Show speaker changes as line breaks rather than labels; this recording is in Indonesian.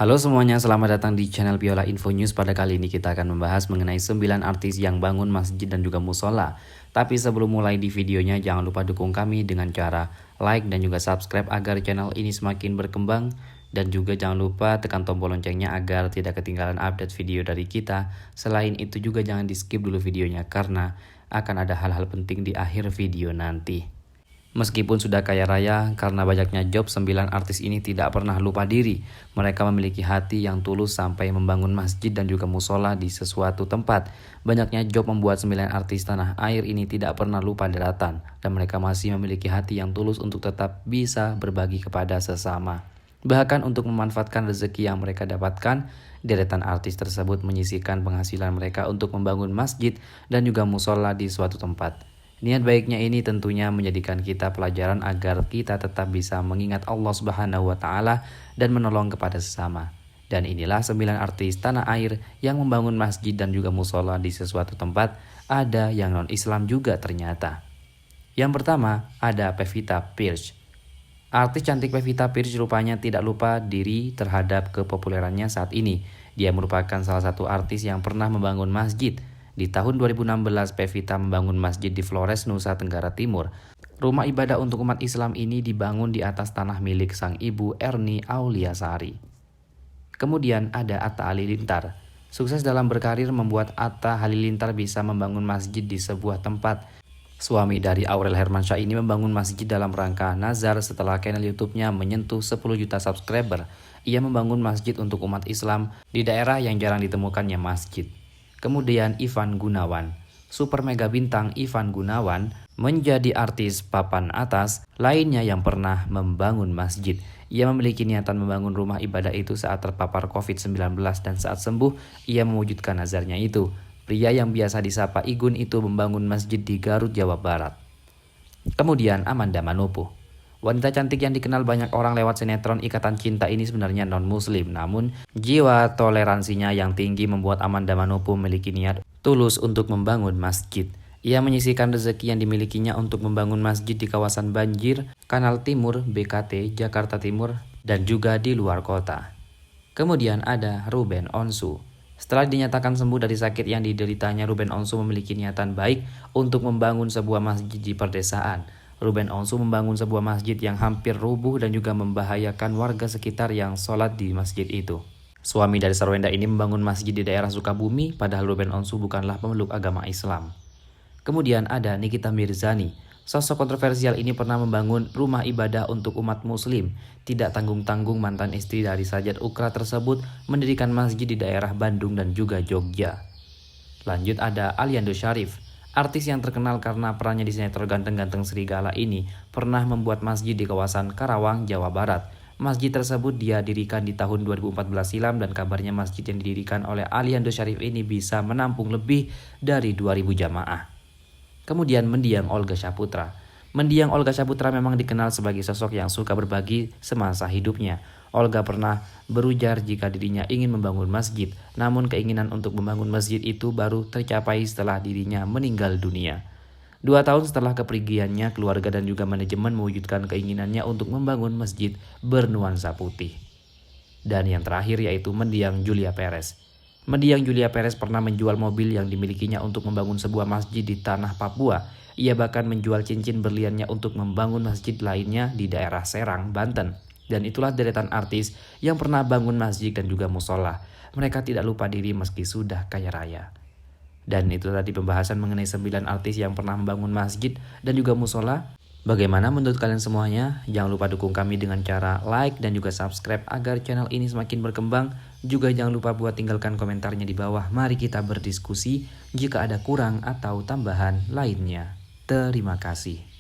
Halo semuanya, selamat datang di channel Biola Info News. Pada kali ini kita akan membahas mengenai 9 artis yang bangun masjid dan juga musola. Tapi sebelum mulai di videonya, jangan lupa dukung kami dengan cara like dan juga subscribe agar channel ini semakin berkembang. Dan juga jangan lupa tekan tombol loncengnya agar tidak ketinggalan update video dari kita. Selain itu juga jangan di skip dulu videonya karena akan ada hal-hal penting di akhir video nanti. Meskipun sudah kaya raya, karena banyaknya job, 9 artis ini tidak pernah lupa diri. Mereka memiliki hati yang tulus sampai membangun masjid dan juga musola di sesuatu tempat. Banyaknya job membuat 9 artis tanah air ini tidak pernah lupa daratan. Dan mereka masih memiliki hati yang tulus untuk tetap bisa berbagi kepada sesama. Bahkan untuk memanfaatkan rezeki yang mereka dapatkan, deretan artis tersebut menyisihkan penghasilan mereka untuk membangun masjid dan juga musola di suatu tempat. Niat baiknya ini tentunya menjadikan kita pelajaran agar kita tetap bisa mengingat Allah Subhanahu wa Ta'ala dan menolong kepada sesama. Dan inilah 9 artis tanah air yang membangun masjid dan juga musola di sesuatu tempat. Ada yang non-Islam juga ternyata. Yang pertama ada Pevita Pearce. Artis cantik Pevita Pearce rupanya tidak lupa diri terhadap kepopulerannya saat ini. Dia merupakan salah satu artis yang pernah membangun masjid. Di tahun 2016, Pevita membangun masjid di Flores, Nusa Tenggara Timur. Rumah ibadah untuk umat Islam ini dibangun di atas tanah milik sang ibu Erni Auliasari. Kemudian ada Atta Halilintar. Sukses dalam berkarir membuat Atta Halilintar bisa membangun masjid di sebuah tempat. Suami dari Aurel Hermansyah ini membangun masjid dalam rangka nazar setelah channel YouTube-nya menyentuh 10 juta subscriber. Ia membangun masjid untuk umat Islam di daerah yang jarang ditemukannya masjid. Kemudian Ivan Gunawan. Super mega bintang Ivan Gunawan menjadi artis papan atas lainnya yang pernah membangun masjid. Ia memiliki niatan membangun rumah ibadah itu saat terpapar COVID-19 dan saat sembuh ia mewujudkan nazarnya itu. Pria yang biasa disapa Igun itu membangun masjid di Garut, Jawa Barat. Kemudian Amanda Manopo. Wanita cantik yang dikenal banyak orang lewat sinetron Ikatan Cinta ini sebenarnya non-muslim, namun jiwa toleransinya yang tinggi membuat Amanda Manopo memiliki niat tulus untuk membangun masjid. Ia menyisihkan rezeki yang dimilikinya untuk membangun masjid di kawasan Banjir, Kanal Timur, BKT, Jakarta Timur, dan juga di luar kota. Kemudian ada Ruben Onsu. Setelah dinyatakan sembuh dari sakit yang dideritanya, Ruben Onsu memiliki niatan baik untuk membangun sebuah masjid di perdesaan. Ruben Onsu membangun sebuah masjid yang hampir rubuh dan juga membahayakan warga sekitar yang sholat di masjid itu. Suami dari Sarwenda ini membangun masjid di daerah Sukabumi, padahal Ruben Onsu bukanlah pemeluk agama Islam. Kemudian ada Nikita Mirzani. Sosok kontroversial ini pernah membangun rumah ibadah untuk umat muslim. Tidak tanggung-tanggung mantan istri dari Sajat Ukra tersebut mendirikan masjid di daerah Bandung dan juga Jogja. Lanjut ada Aliando Syarif. Artis yang terkenal karena perannya di sinetron Ganteng-Ganteng Serigala ini pernah membuat masjid di kawasan Karawang, Jawa Barat. Masjid tersebut dia dirikan di tahun 2014 silam dan kabarnya masjid yang didirikan oleh Aliando Syarif ini bisa menampung lebih dari 2000 jamaah. Kemudian Mendiang Olga Saputra. Mendiang Olga Saputra memang dikenal sebagai sosok yang suka berbagi semasa hidupnya. Olga pernah berujar jika dirinya ingin membangun masjid, namun keinginan untuk membangun masjid itu baru tercapai setelah dirinya meninggal dunia. 2 tahun setelah kepergiannya, keluarga dan juga manajemen mewujudkan keinginannya untuk membangun masjid bernuansa putih. Dan yang terakhir yaitu Mendiang Julia Perez. Mendiang Julia Perez pernah menjual mobil yang dimilikinya untuk membangun sebuah masjid di tanah Papua. Ia bahkan menjual cincin berliannya untuk membangun masjid lainnya di daerah Serang, Banten. Dan itulah deretan artis yang pernah bangun masjid dan juga musola. Mereka tidak lupa diri meski sudah kaya raya. Dan itu tadi pembahasan mengenai 9 artis yang pernah membangun masjid dan juga musola. Bagaimana menurut kalian semuanya? Jangan lupa dukung kami dengan cara like dan juga subscribe agar channel ini semakin berkembang. Juga jangan lupa buat tinggalkan komentarnya di bawah. Mari kita berdiskusi jika ada kurang atau tambahan lainnya. Terima kasih.